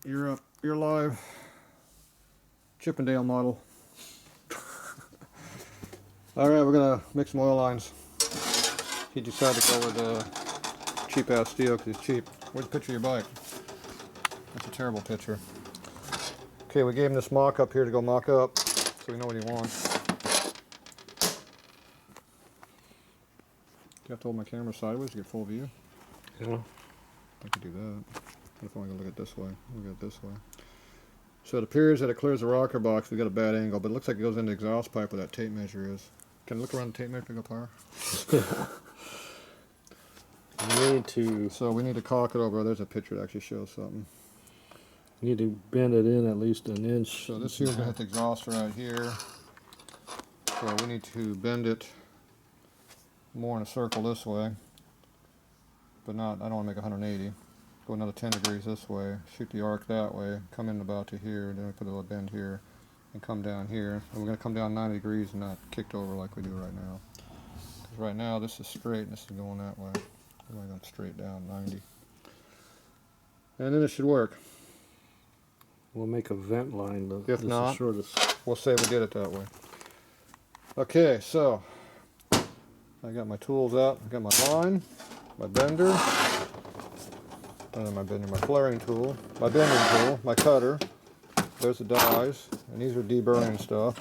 you're up. You're live. Chippendale model. Alright, we're gonna mix some oil lines. He decided to go with cheap ass steel because he's cheap. Where's the picture of your bike? That's a terrible picture. Okay, we gave him this mock up here to go mock up, so we know what he wants. Do you have to hold my camera sideways to get full view? Yeah. I could do that. What if I want to look at it this way? Look at it this way. So it appears that it clears the rocker box. We got a bad angle, but it looks like it goes into the exhaust pipe where that tape measure is. Can I look around the tape measure, pick up higher? You need to. So we need to caulk it over. There's a picture that actually shows something. You need to bend it in at least an inch. So this here's gonna hit the exhaust right here. So we need to bend it more in a circle this way, but not. I don't want to make 180. Go another 10 degrees this way. Shoot the arc that way. Come in about to here. Then we put a little bend here, and come down here. And we're gonna come down 90 degrees and not kicked over like we do right now. Because right now this is straight and this is going that way. We're going straight down 90, and then it should work. We'll make a vent line. If not, the shortest. We'll say we did it that way. Okay, so I got my tools out. I got my line, my bender, my flaring tool, my bending tool, my cutter. There's the dies, and these are deburring stuff.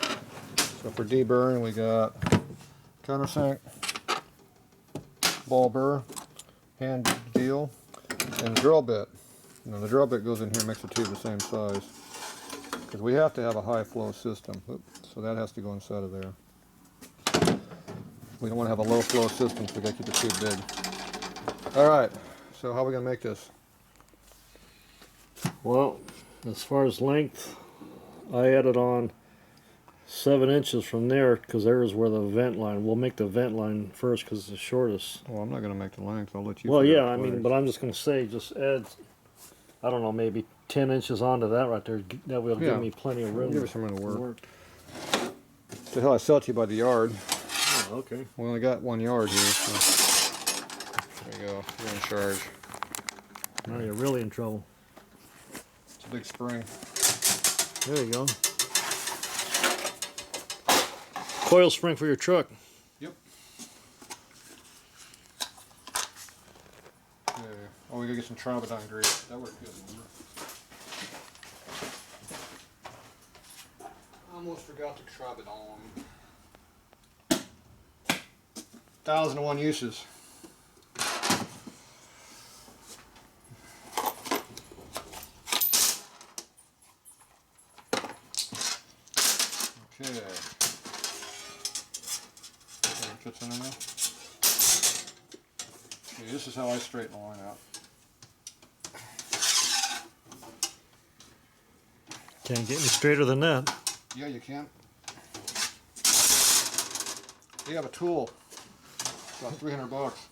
So for deburring, we got countersink, ball burr, hand deal, and drill bit. Now the drill bit goes in here, makes the tube the same size. Because we have to have a high flow system. So that has to go inside of there. We don't want to have a low flow system, so we got to keep the tube big. Alright, so how are we going to make this? Well, as far as length, I added on 7 inches from there because there is where the vent line. We'll make the vent line first because it's the shortest. Well, I'm not going to make the length. I'll let you. Well, yeah, I mean, but I'm just going to say, just add, I don't know, maybe 10 inches onto that right there. That will give me plenty of room. Give us some room to work. The hell, I sell it to you by the yard. Oh, okay. We only got 1 yard here, so there you go. You're in charge. Now you're really in trouble. It's a big spring. There you go. Coil spring for your truck. Yep. Okay. Oh, we gotta get some Tramadine grease. That worked good. Remember? Almost forgot the Tramadine. 1,001 uses. Okay. Fits in there. Okay, this is how I straighten the line out. Can't get any straighter than that. Yeah, you can. You have a tool. It's about 300 bucks.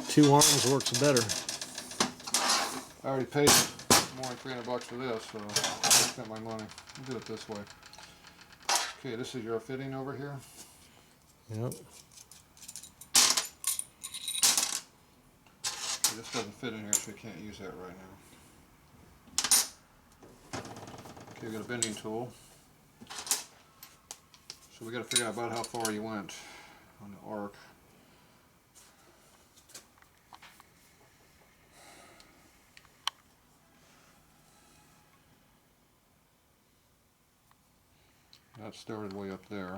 2 arms works better. I already paid more than 300 bucks for this, so I spent my money. I'll do it this way. Okay, this is your fitting over here. Yep. Okay, this doesn't fit in here, so you can't use that right now. Okay, we got a bending tool. So we got to figure out about how far you went on the arc. That started way up there.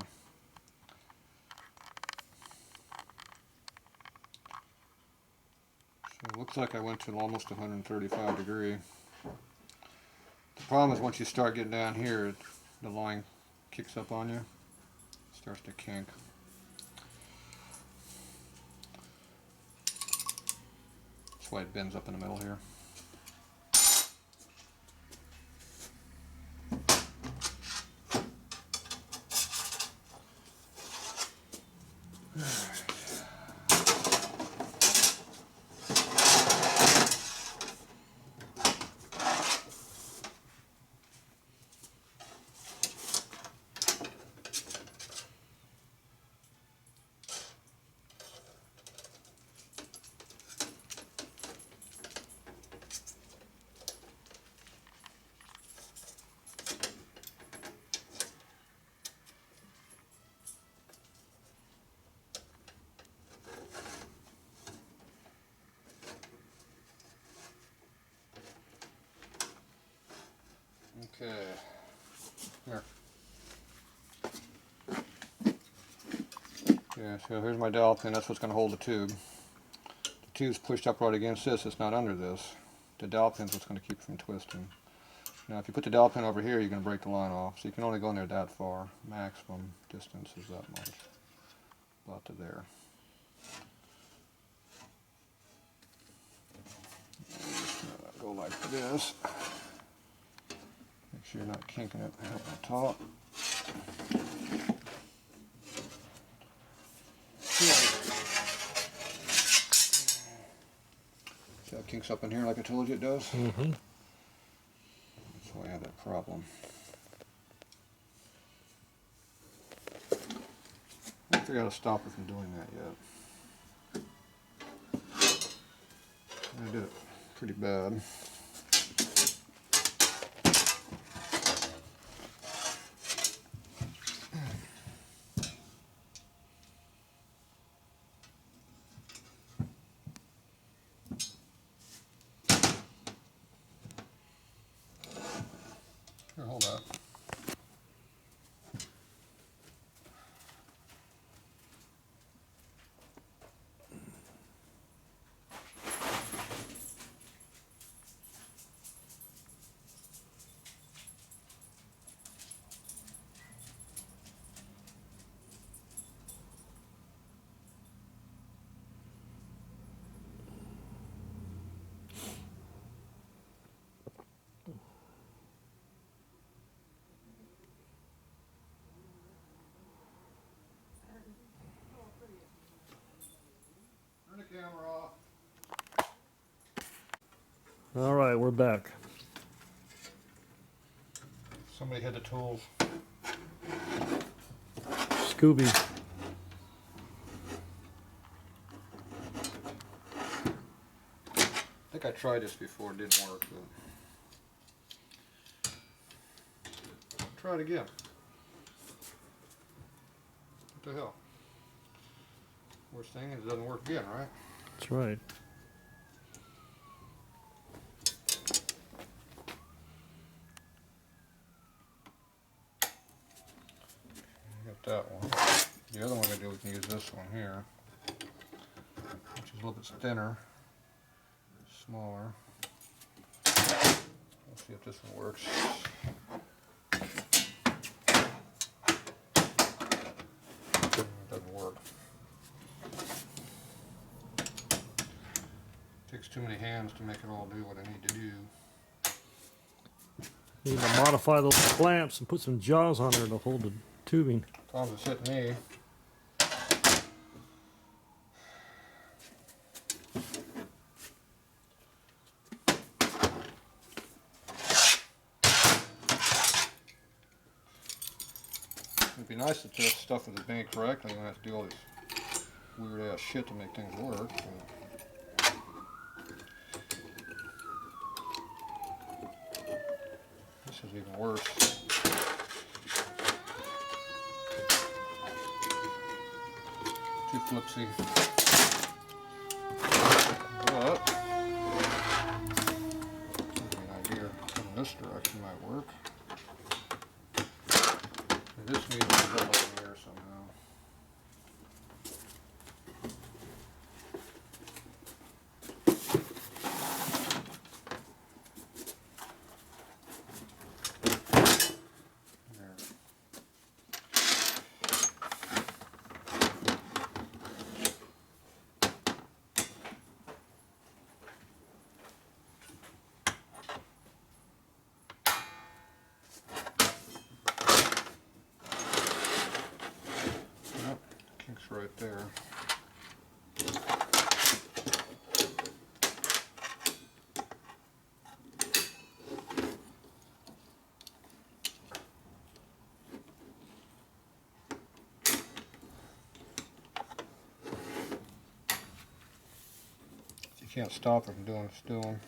So it looks like I went to almost 135 degree. The problem is once you start getting down here, the line kicks up on you. It starts to kink. That's why it bends up in the middle here. Okay. Here. Yeah, so here's my dowel pin. That's what's going to hold the tube. The tube's pushed up right against this. It's not under this. The dowel pin's what's going to keep it from twisting. Now, if you put the dowel pin over here, you're going to break the line off. So you can only go in there that far. Maximum distance is that much. About to there. Go like this. Make sure you're not kinking it at the top. See how it kinks up in here like I told you it does? Mm-hmm. That's why I had that problem. I don't figure out how to stop it from doing that yet. I did it pretty bad. Here, hold that. Turn the camera off. All right, we're back. Somebody had the tools. Scooby. I think I tried this before, it didn't work, but try it again. What the hell? Worst thing is it doesn't work again, right? That's right. Got that one. The other one we can use this one here, which is a little bit thinner, smaller. Let's see if this one works. It doesn't work. Takes too many hands to make it all do what I need to do. You need to modify those clamps and put some jaws on there to hold the tubing. Problems it's hitting me. It'd be nice to test stuff with the bank correctly and not have to do all this weird ass shit to make things work. But this is even worse. Too flipsy. But give me an idea in this direction might work. This needs to go up in here somehow. There. Yep, kink's right there. You can't stop it from doing what it's doing.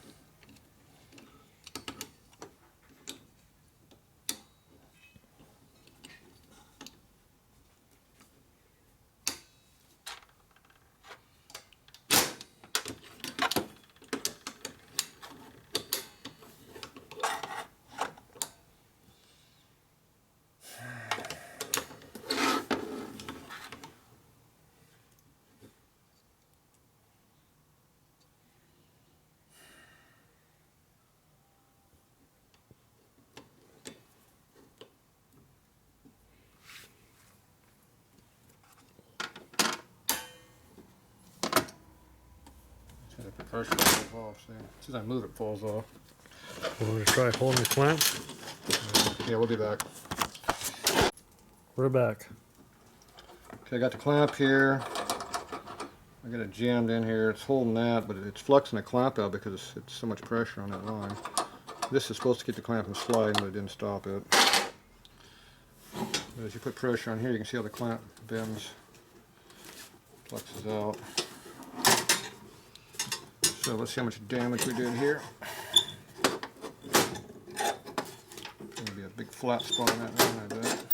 pressure falls off. See, as soon as I move, it falls off. We're going to try holding the clamp. Yeah, we'll be back. We're back. Okay, I got the clamp here. I got it jammed in here. It's holding that, but it's fluxing the clamp out because it's so much pressure on that line. This is supposed to keep the clamp from sliding, but it didn't stop it. But as you put pressure on here, you can see how the clamp bends, fluxes out. So let's see how much damage we did here. Gonna be a big flat spot on that line, I bet.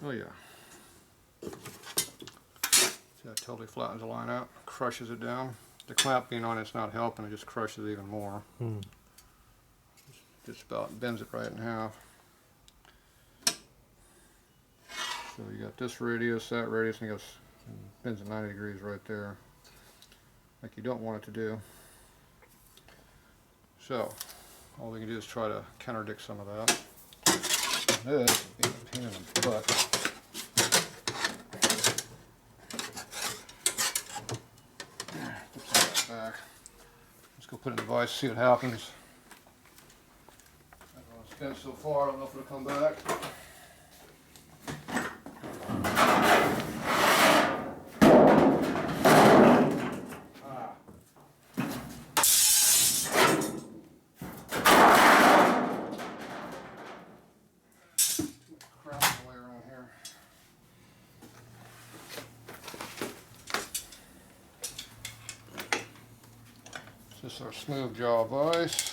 Oh yeah. See, that totally flattens the line out, crushes it down. The clamp being on it's not helping, it just crushes it even more. Just about bends it right in half. So you got this radius, that radius, and it goes bends at 90 degrees right there. Like you don't want it to do. So all we can do is try to counterdict some of that. This is a pain in the butt. Put that back. Let's go put it in the vise, see what happens. It's been so far, I don't know if it'll come back. Crap all the way around here. This is our smooth jaw vise.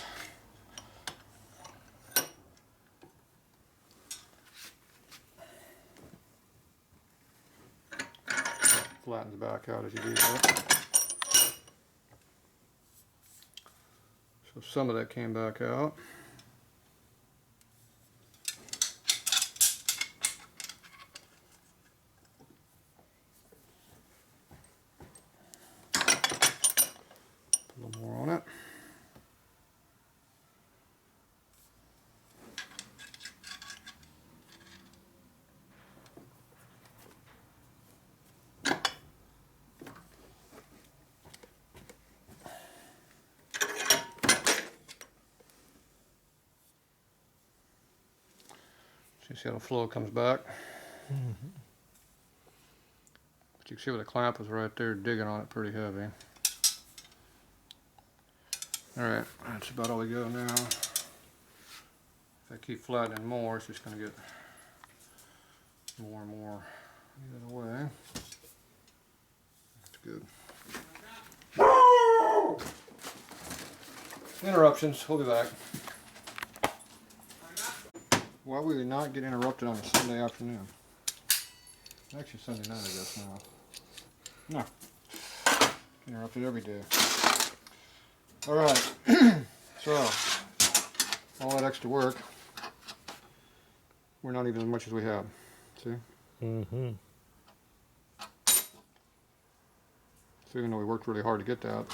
Flattens back out as you do that. So some of that came back out. Put a little more on it. You see how the flow comes back? But you can see where the clamp was right there, digging on it pretty heavy. Alright, that's about all we go now. If I keep flattening more, it's just going to get more and more the other way. That's good. Interruptions, we'll be back. Why would we not get interrupted on a Sunday afternoon? Actually Sunday night, I guess now. No. Interrupted every day. Alright. So, all that extra work, we're not even as much as we have. See? So even though we worked really hard to get that,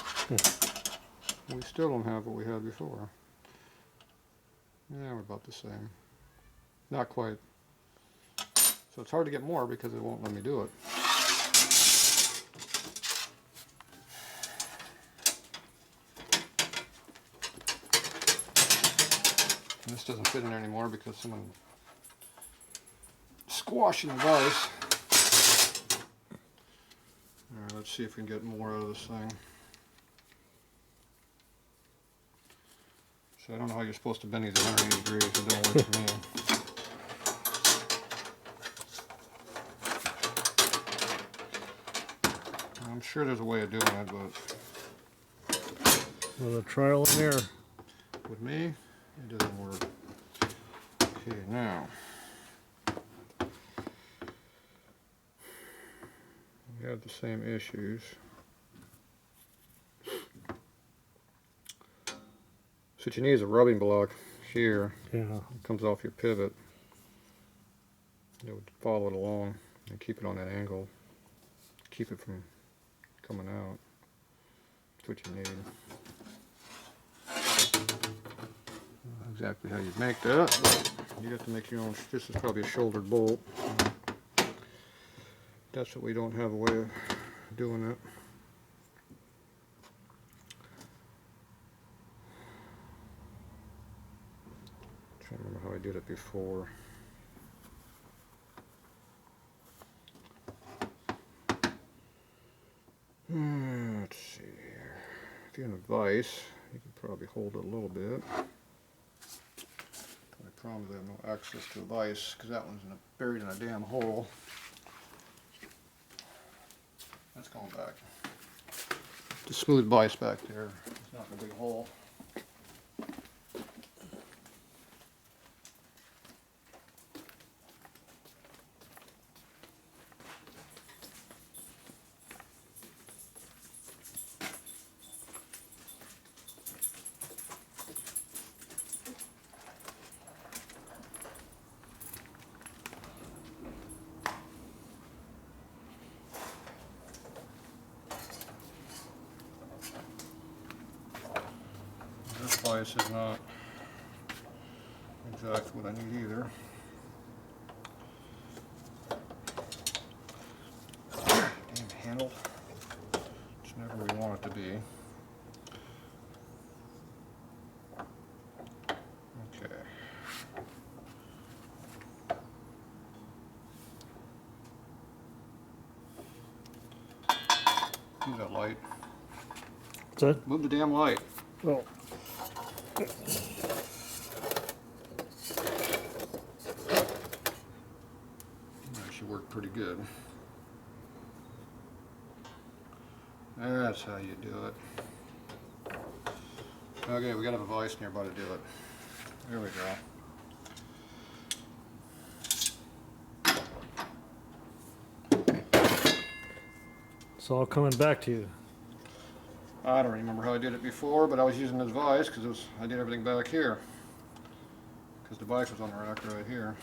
we still don't have what we had before. Yeah, we're about the same. Not quite. So it's hard to get more because it won't let me do it. And this doesn't fit in there anymore because someone squashing the vise. Alright, let's see if we can get more out of this thing. So I don't know how you're supposed to bend these at 180 degrees. It don't work for me. I'm sure there's a way of doing it, but with a trial and error. With me, it doesn't work. Okay, now we have the same issues. So what you need is a rubbing block here. Yeah. It comes off your pivot. It would follow it along and keep it on that angle. Keep it from coming out. That's what you need. exactly how you make that, but you have to make your own. This is probably a shouldered bolt. That's what we don't have a way of doing it. I'm trying to remember how I did it before. Let's see here. If you're in a vise, you can probably hold it a little bit. I probably have no access to a vise because that one's buried in a damn hole. That's going back. The smooth vise back there. It's not in a big hole. This vise is not exactly what I need either. Damn handle. It's never where we want it to be. Okay. Move that light. What's that? Move the damn light. Oh. Actually worked pretty good. That's how you do it. Okay, we gotta have a vise nearby to do it. There we go. It's all coming back to you. I don't remember how I did it before, but I was using this vise because I did everything back here. Because the vise was on the rack right here.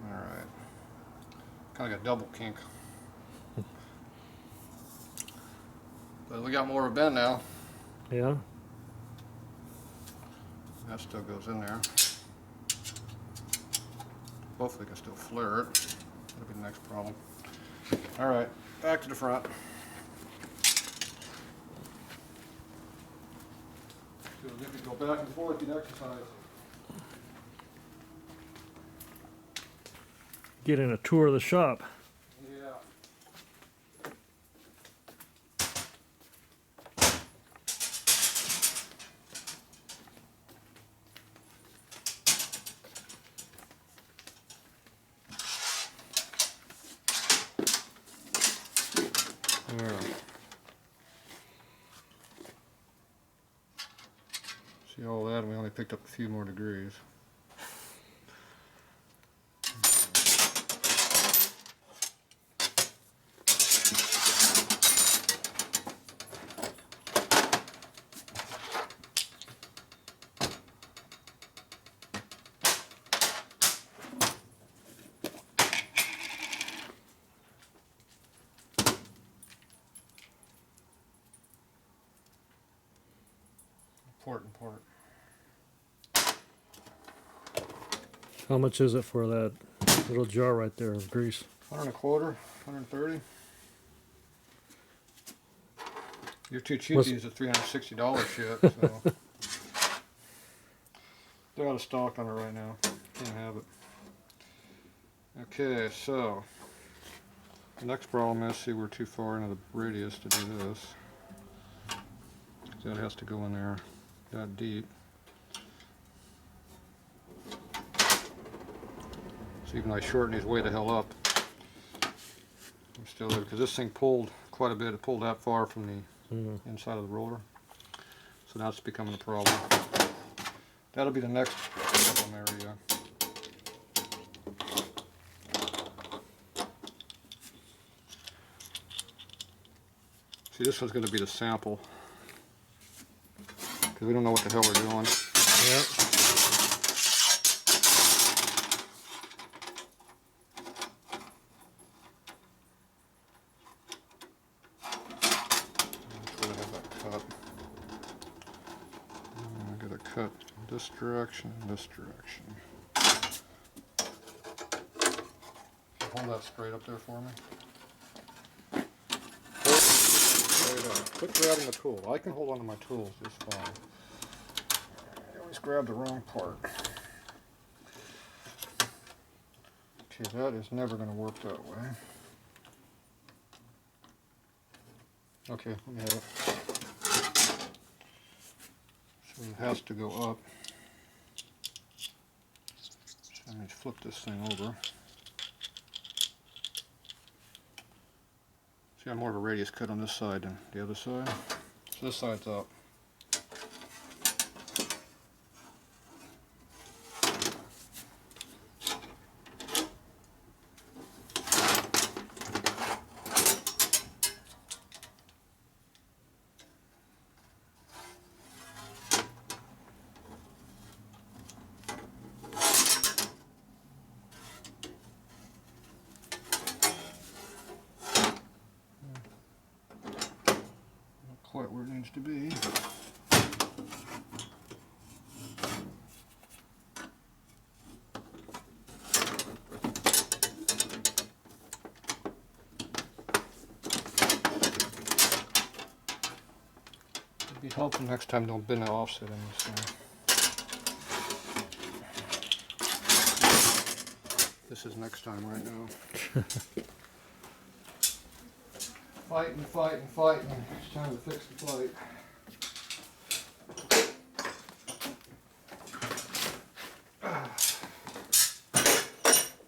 Alright. Kind of got double kink. But we got more of a bend now. Yeah. That still goes in there. Hopefully I can still flare it. That'll be the next problem. Alright, back to the front. So if you go back and forth, you'd exercise. Getting a tour of the shop. Yeah. See all that, and we only picked up a few more degrees. Important part. How much is it for that little jar right there of grease? 125, 130. You're too cheap What's- to use a $360 shit, so. They're out of stock on it right now. Can't have it. Okay, so. The next problem is, see, we're too far into the radius to do this. That has to go in there that deep. So even though I shorten these way the hell up, I'm still there because this thing pulled quite a bit. It pulled that far from the inside of the roller. So now it's becoming a problem. That'll be the next problem area. See, this one's going to be the sample because we don't know what the hell we're doing. Yep. I gotta cut this direction, this direction. Hold that straight up there for me. Straight up. Quit grabbing the tool. I can hold on to my tools just fine. I always grab the wrong part. Okay, that is never going to work that way. Okay, let me have it. So it has to go up. So let me flip this thing over. See, I'm more of a radius cut on this side than the other side. So this side's up. Quite where it needs to be. It'd be helpful next time, don't bend the offset in this thing. This is next time right now. Fighting, fighting, fighting. It's time to fix the fight.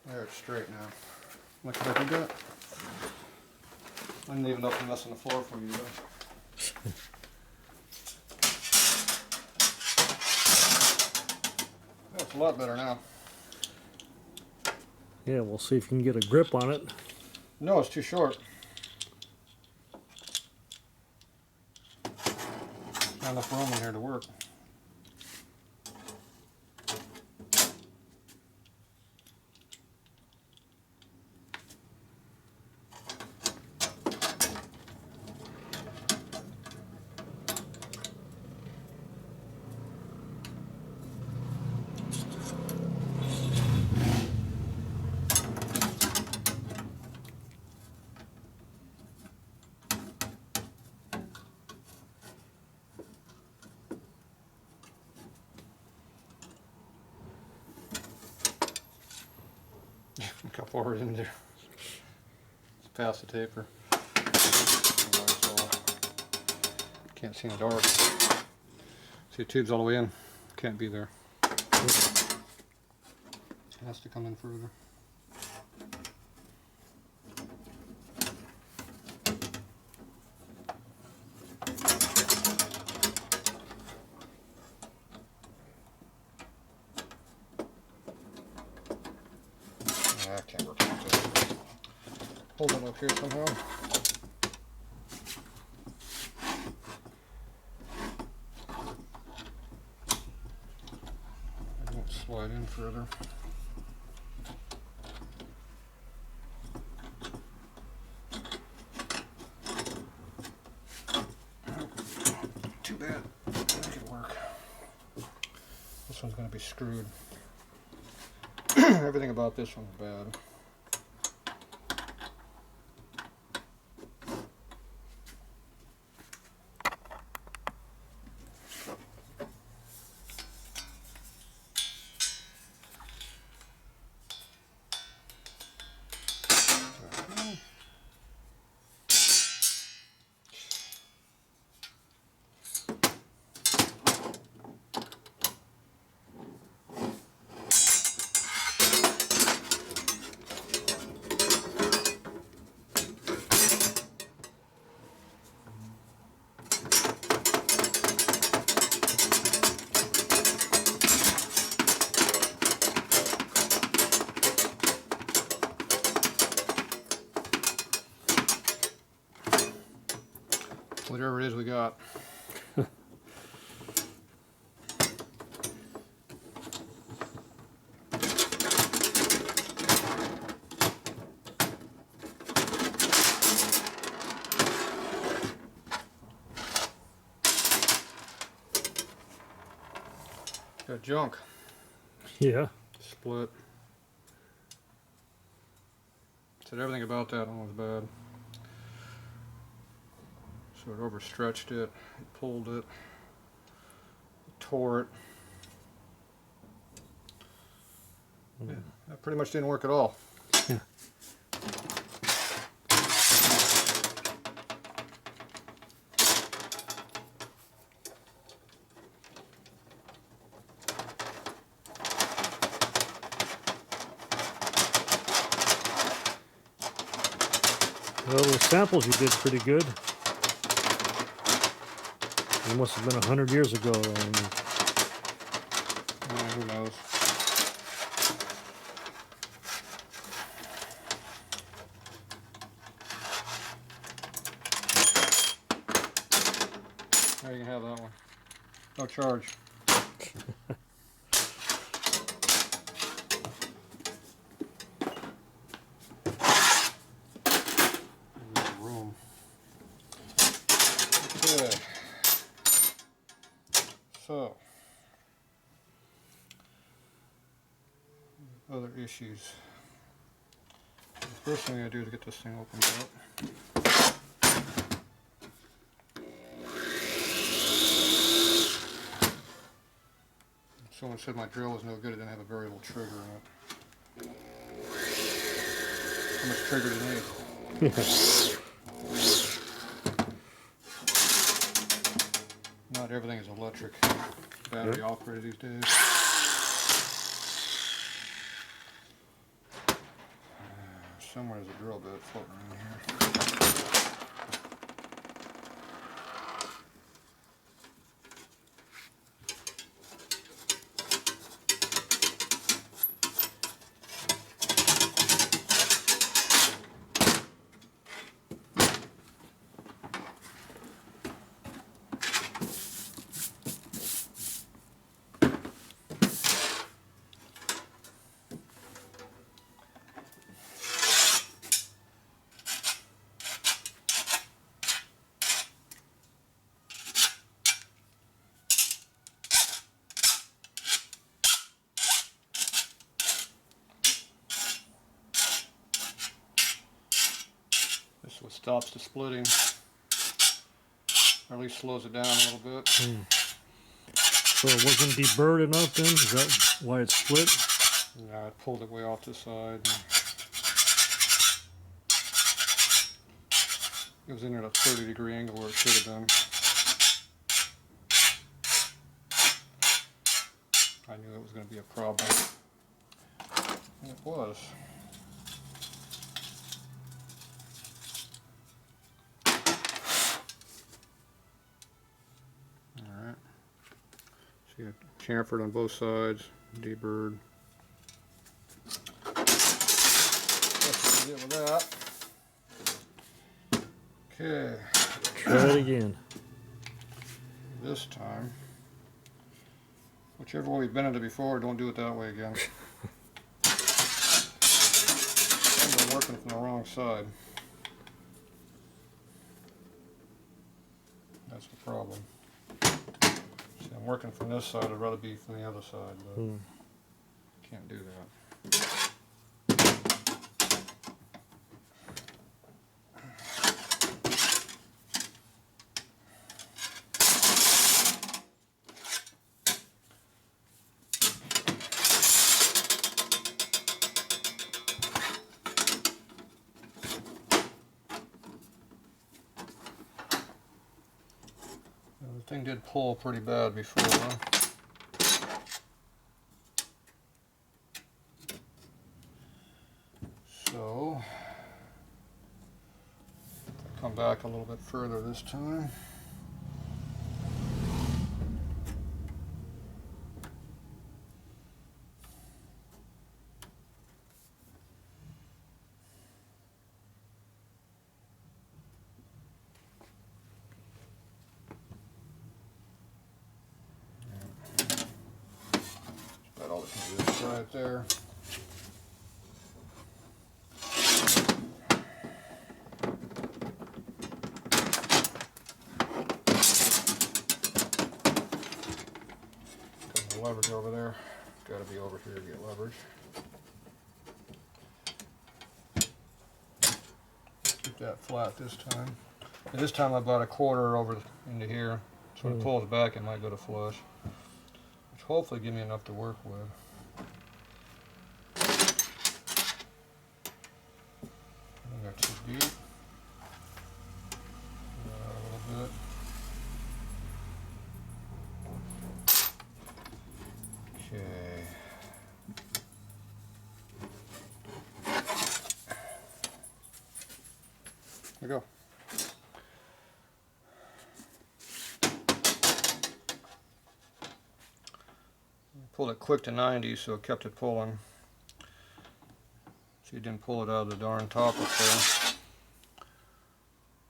There, it's straight now. Look what I can do. I'm leaving up a mess on the floor for you though. That's a lot better now. Yeah, we'll see if you can get a grip on it. No, it's too short. Not enough room in here to work. A couple hours in there. It's past the taper. Can't see in the dark. See the tube's all the way in. Can't be there. It has to come in further. I can't work like that. Hold it up here somehow. It won't slide in further. Too bad. Make it work. This one's going to be screwed. Everything about this one's bad. Whatever it is we got. junk. Yeah. Split. Said everything about that one was bad. So it overstretched it, it pulled it, tore it. Yeah, that pretty much didn't work at all. Yeah. Well, the samples you did pretty good. It must have been 100 years ago. Who knows? There you can have that one. No charge. Room. Okay. So, other issues. The first thing I do is get this thing opened up. Someone said my drill was no good, it didn't have a variable trigger in it. How much trigger do you need? Not everything is electric, battery operated these days. Somewhere there's a drill bit floating around here. This is what stops the splitting, or at least slows it down a little bit. So it wasn't deburred enough then? Is that why it split? Yeah, I pulled it way off the side. It was in at a 30-degree angle where it should have been. I knew it was going to be a problem. And it was. Alright. So you got chamfered on both sides, deburred. That's what we did with that. Okay. Try it again. This time, whichever way we've been into before, don't do it that way again. I'm working from the wrong side. That's the problem. See, I'm working from this side, I'd rather be from the other side, but can't do that. The thing did pull pretty bad before, huh? So, come back a little bit further this time. Right there. The leverage over there. got to be over here to get leverage. Keep that flat this time. And this time I brought a quarter over into here, so when it pulls back it might go to flush, which hopefully give me enough to work with. I got too deep. A little bit. Okay. There we go. Pulled it quick to 90, so it kept it pulling. So you didn't pull it out of the darn top up there.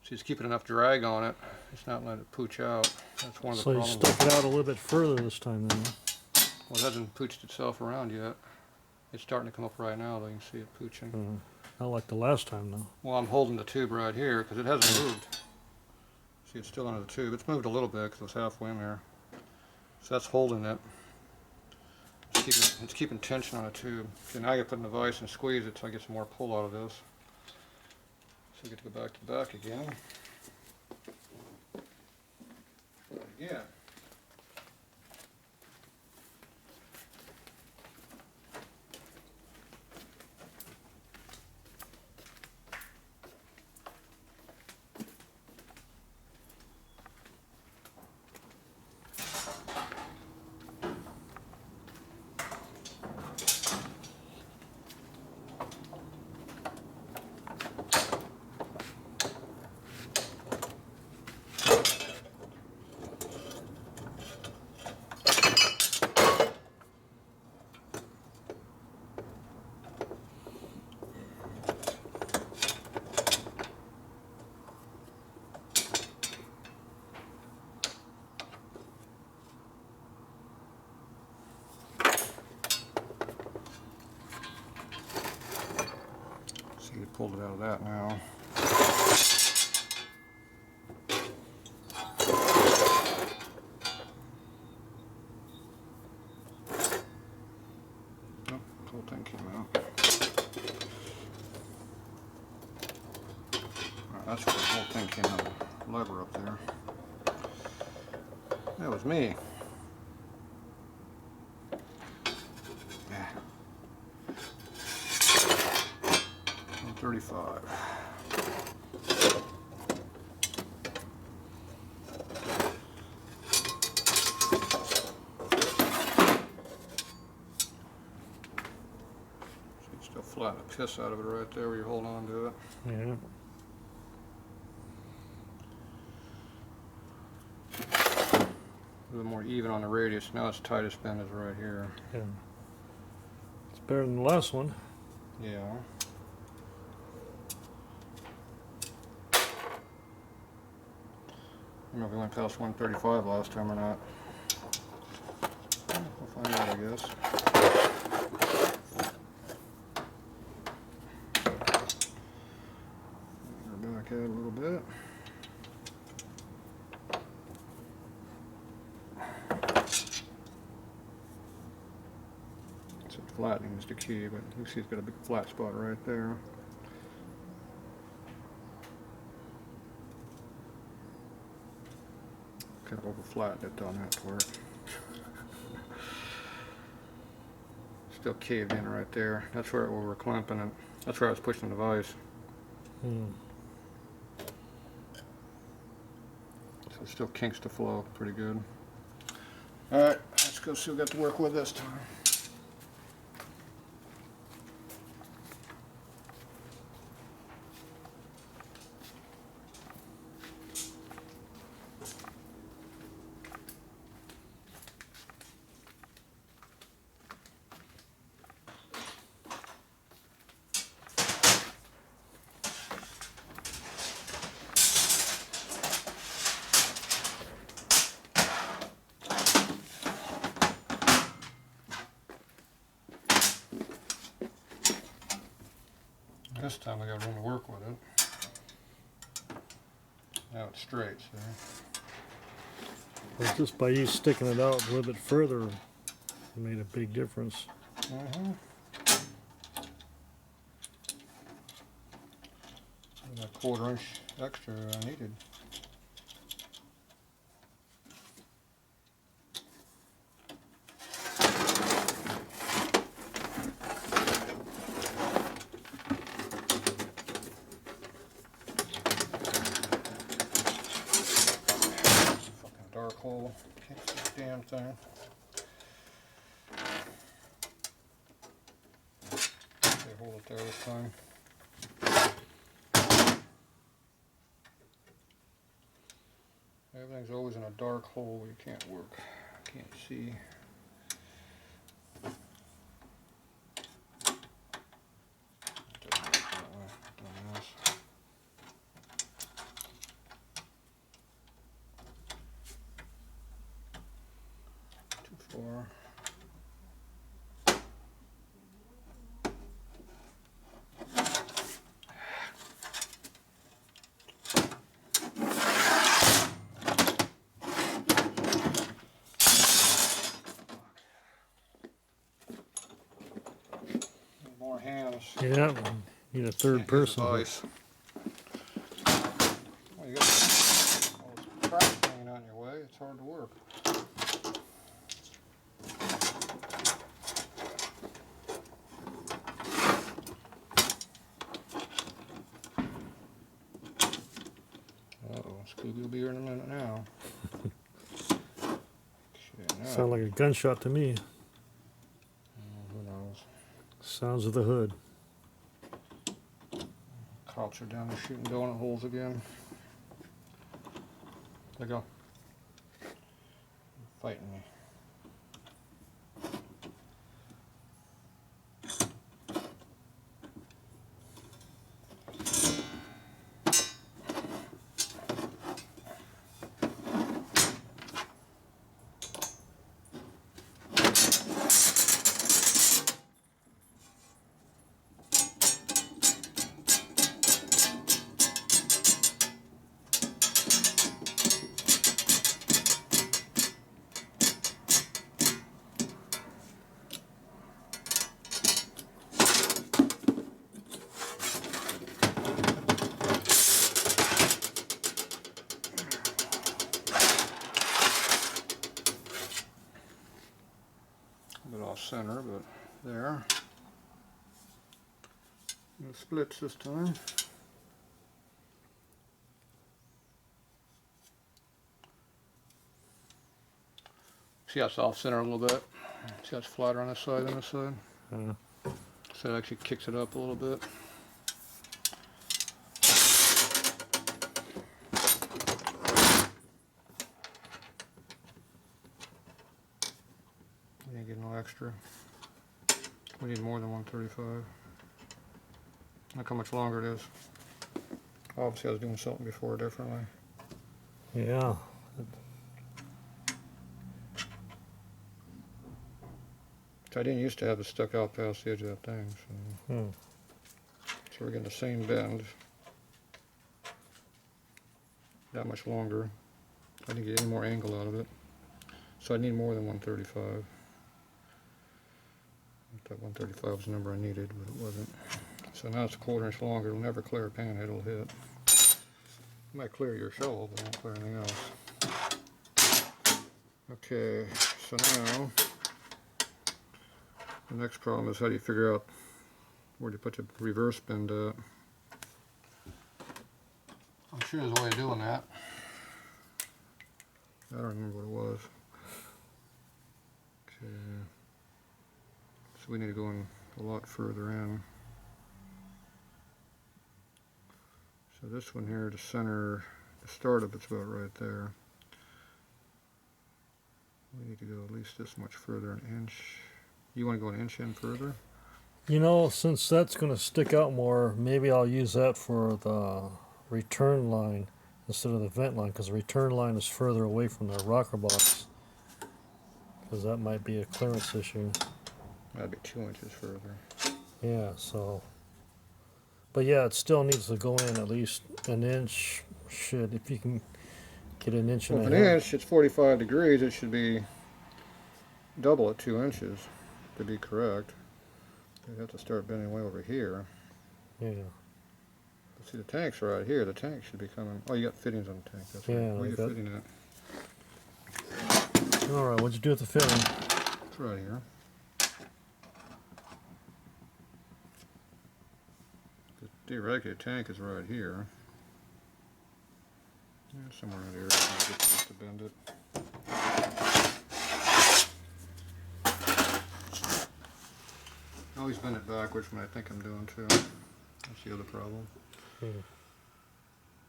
So it's keeping enough drag on it. It's not letting it pooch out. That's one of the So you problems. stuck it out a little bit further this time then. Well, it hasn't pooched itself around yet. It's starting to come up right now, though. You can see it pooching. Not like the last time though. Well, I'm holding the tube right here because it hasn't moved. See, it's still under the tube. It's moved a little bit because it was halfway in there. So that's holding it. It's keeping tension on the tube. So now I get put in the vise and squeeze it so I get some more pull out of this. So I get to go back to the back again. Again. You pulled it out of that now. Nope, the whole thing came out. Alright, that's where the whole thing came out. The lever up there. That was me. Yeah. 135. Still flatten the piss out of it right there where you hold on to it. Yeah. A little more even on the radius. Now its tightest bend is right here. Yeah. It's better than the last one. Yeah. I don't know if we went past 135 last time or not. We'll find out, I guess. Go back out a little bit. So flattening is the key, but you see it's got a big flat spot right there. Kind of over flattened it on that part. Still caved in right there. That's where we were clamping it. That's where I was pushing the vise. So it still kinks the flow pretty good. Alright, let's go see what we got to work with this time. This time I got room to work with it. Now it's straight, see? But just by you sticking it out a little bit further, Made a big difference. That 1/4 inch extra I needed. Fucking dark hole. Can't see the damn thing. Okay, hold it there this time. Everything's always in a dark hole where you can't work. Can't see. Too far. More hands. Yeah, need a third person. Advice. Well, you got all this crap hanging on your way. It's hard to work. Uh-oh, Scooby will be here in a minute now. Okay, now. Sound like a gunshot to me. Who knows? Sounds of the hood. Cops are down there shooting donut holes again. They go. Fighting me. A bit off center, but there. No splits this time. See how it's off center a little bit? See how it's flatter on this side than this side? So it actually kicks it up a little bit. We didn't get no extra. We need more than 135. Look how much longer it is. Obviously I was doing something before differently. Yeah. I didn't used to have it stuck out past the edge of that thing, so, so we're getting the same bend. That much longer. I didn't get any more angle out of it. So I need more than 135. I thought 135 was the number I needed, but it wasn't. So now it's a 1/4 inch longer. It'll never clear a panhead, it'll hit. It might clear your shovel, but it won't clear anything else. Okay, so now the next problem is how do you figure out where to put the reverse bend at. I'm sure there's a way of doing that. I don't remember what it was. Okay. So we need to go in a lot further in. So this one here, the center, the start of it's about right there. We need to go at least this much further, an inch. You want to go an inch in further? You know, since that's going to stick out more, maybe I'll use that for the return line instead of the vent line, because the return line is further away from the rocker box. Because that might be a clearance issue. That'd be 2 inches further. Yeah, so. But yeah, it still needs to go in at least an inch. Should, if you can get an inch and Well, a if an half. inch, it's 45 degrees. It should be double it 2 inches to be correct. You'd have to start bending way over here. Yeah. But see, the tank's right here. The tank should be coming. Oh, you got fittings on the tank. That's right. Yeah, Where I you got- fitting it? All right, what'd you do with the fitting? It's right here. Theoretically, the tank is right here. Yeah, somewhere in here. Just to bend it. I always bend it backwards when I think I'm doing too. That's the other problem. Hmm.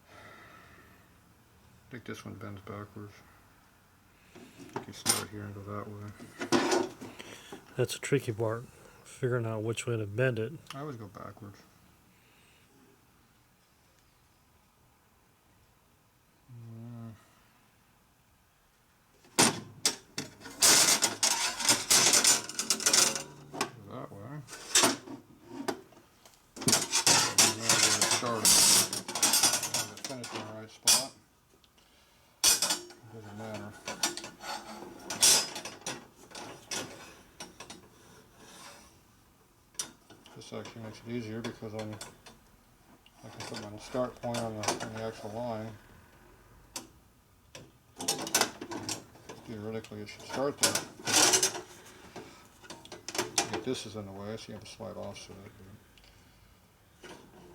I think this one bends backwards. I think you start here and go that way. That's a tricky part, figuring out which way to bend it. I always go backwards. That way. And now we're starting. Trying to finish in the right spot. Doesn't matter. This actually makes it easier because I can put my start point on the actual line. Theoretically, it should start there. But this is in the way, so you have to slide offset it.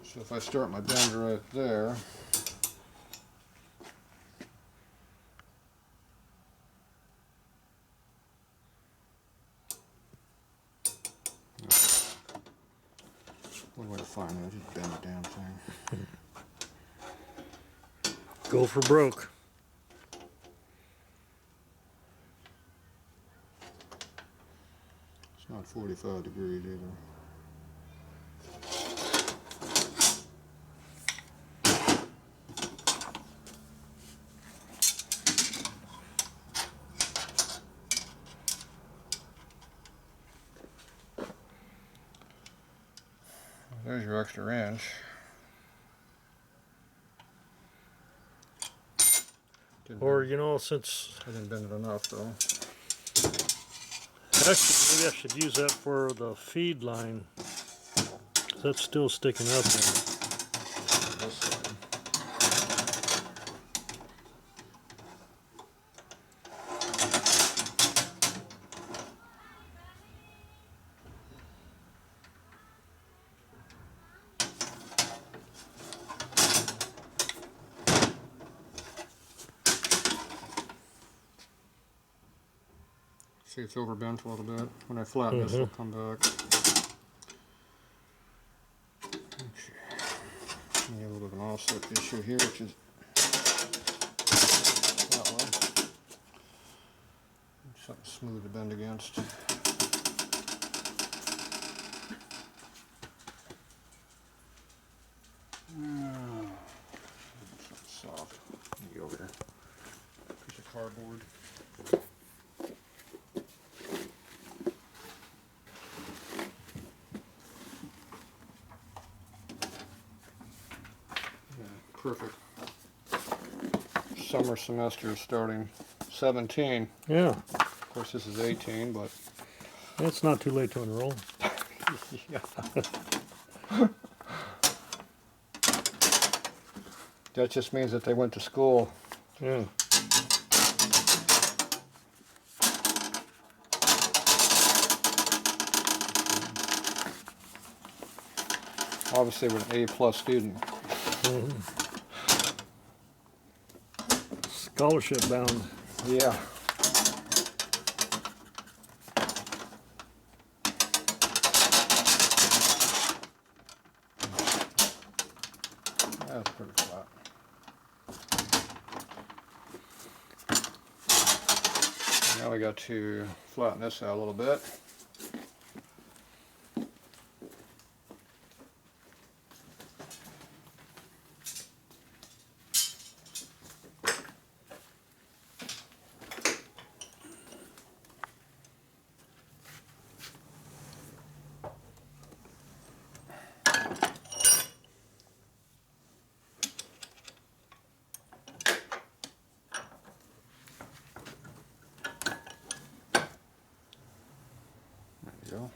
So if I start my bend right there, one way to find it, just bend the damn thing. Go for broke. It's not 45 degrees either. There's your extra inch. Or, you know, since I didn't bend it enough though. actually maybe I should use that for the feed line. 'Cause that's still sticking up there. This side. See, it's overbent a little bit. When I flatten this, it'll come back. Okay. We have a little bit of an offset issue here, which is that way. Something smooth to bend against. Something soft. Let me go over there. Piece of cardboard. Perfect. Summer semester starting 17. Yeah, Of course, this is 18, but it's not too late to enroll. yeah. That just means that they went to school. Yeah. Obviously, we're an A+ student. Scholarship bound. Yeah. That's pretty flat. Now we got to flatten this out a little bit. you go.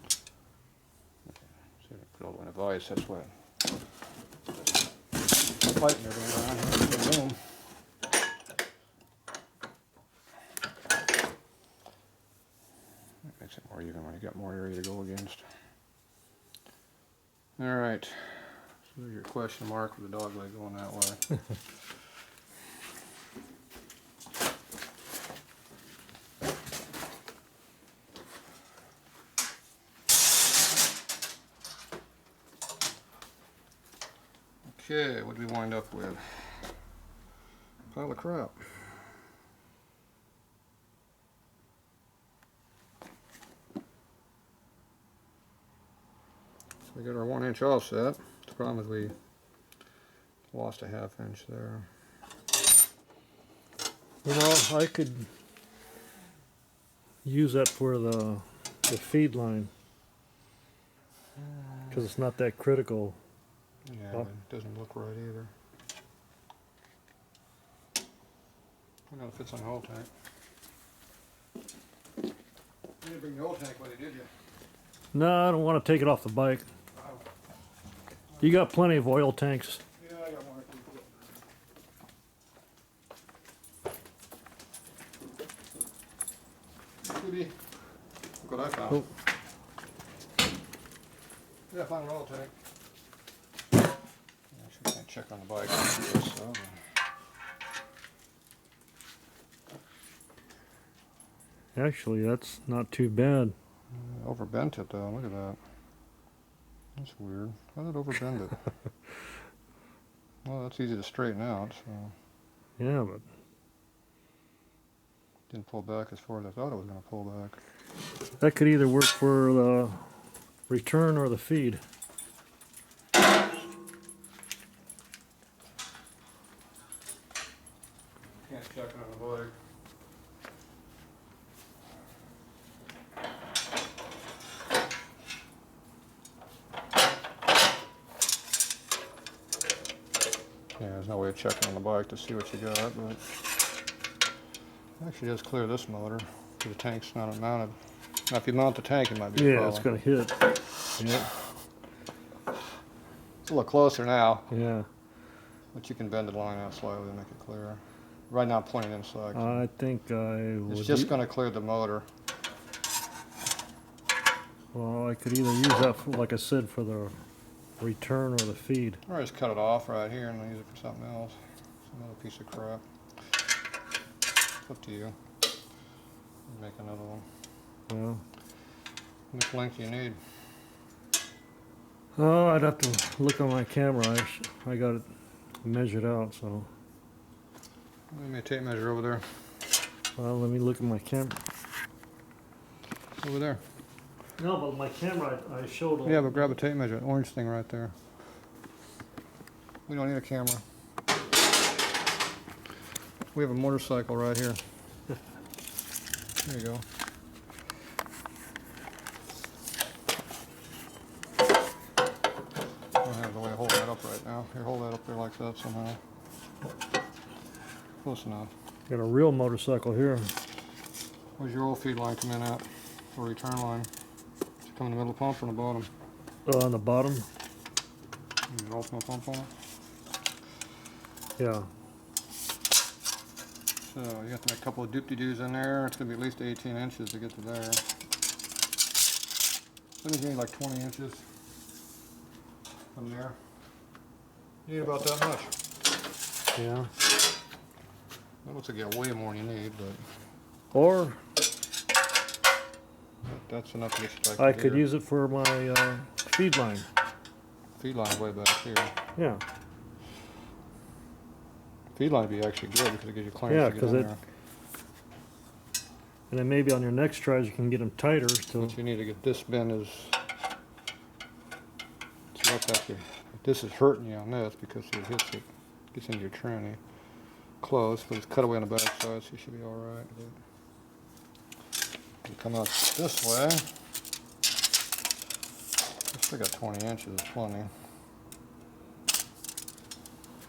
See if I put all the way in a vise, that's what. Fighting everything around here. Boom. That makes it more even when you got more area to go against. Alright. So there's your question mark with the dog leg going that way. Okay, what did we wind up with? Pile of crap. So we got our 1-inch offset. The problem is we lost a 1/2 inch there. You know, I could use that for the feed line because it's not that critical. Yeah, but it doesn't look right either. I know it fits on the whole tank. You didn't bring the whole tank with you, did you? No, I don't want to take it off the bike. Oh. You got plenty of oil tanks. Yeah, I got one or two. Goody. Look what I found. Oh. Yeah, I found an oil tank. I can't check on the bike. So. Actually, that's not too bad. Overbent it though, look at that. That's weird. How did it overbend it? Well, that's easy to straighten out, so. Yeah, but Didn't pull back as far as I thought it was going to pull back. that could either work for the return or the feed. Can't check it on the bike. Yeah, there's no way of checking on the bike to see what you got, but actually does clear this motor because the tank's not mounted. Now, if you mount the tank, it might be a Yeah, it's problem. going to hit. Yeah. It's a little closer now, Yeah. but you can bend the line out slightly to make it clear. Right now, I'm pointing inside. I think I would. It's just going to clear the motor. Well, I could either use that, for, like I said, for the return or the feed. Or just cut it off right here and use it for something else. It's another piece of crap. It's up to you. Make another one. Well, How much length do you need? oh, I'd have to look on my camera. I got it measured out, so. Give me a tape measure over there. Well, let me look at my camera. Over there. No, but my camera, I showed all. Yeah, but grab a tape measure. Orange thing right there. We don't need a camera. We have a motorcycle right here. There you go. I don't have the way to hold that up right now. Here, hold that up there like that somehow. Close enough. Got a real motorcycle here. Where's your oil feed line come in at? Or return line? Does it come in the middle of the pump or the bottom? On the bottom. Use an ultimate pump on it? Yeah. So you have to make a couple of doop-de-doos in there. It's going to be at least 18 inches to get to there. That means you need like 20 inches from there. You need about that much. Yeah. That looks like you got way more than you need, but Or that's enough to get you back I to could here. use it for my feed line. Feed line way back here. Yeah. Feed line would be actually good because it gives you clearance Yeah, to get 'cause in it- there. And then maybe on your next tries you can get them tighter. So What you need to get this bend is to look after. This is hurting you on this because it hits it, gets into your tranny. Close, but it's cut away on the back side, so you should be all right. You come out this way. I still got 20 inches, plenty.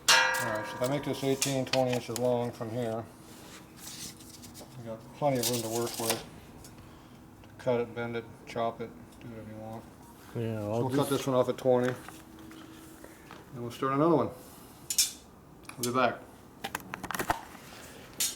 Alright, so if I make this 18, 20 inches long from here, I got plenty of room to work with to cut it, bend it, chop it, do whatever you want. Yeah, So I'll we'll cut this one off at 20. And we'll start another one. We'll be back.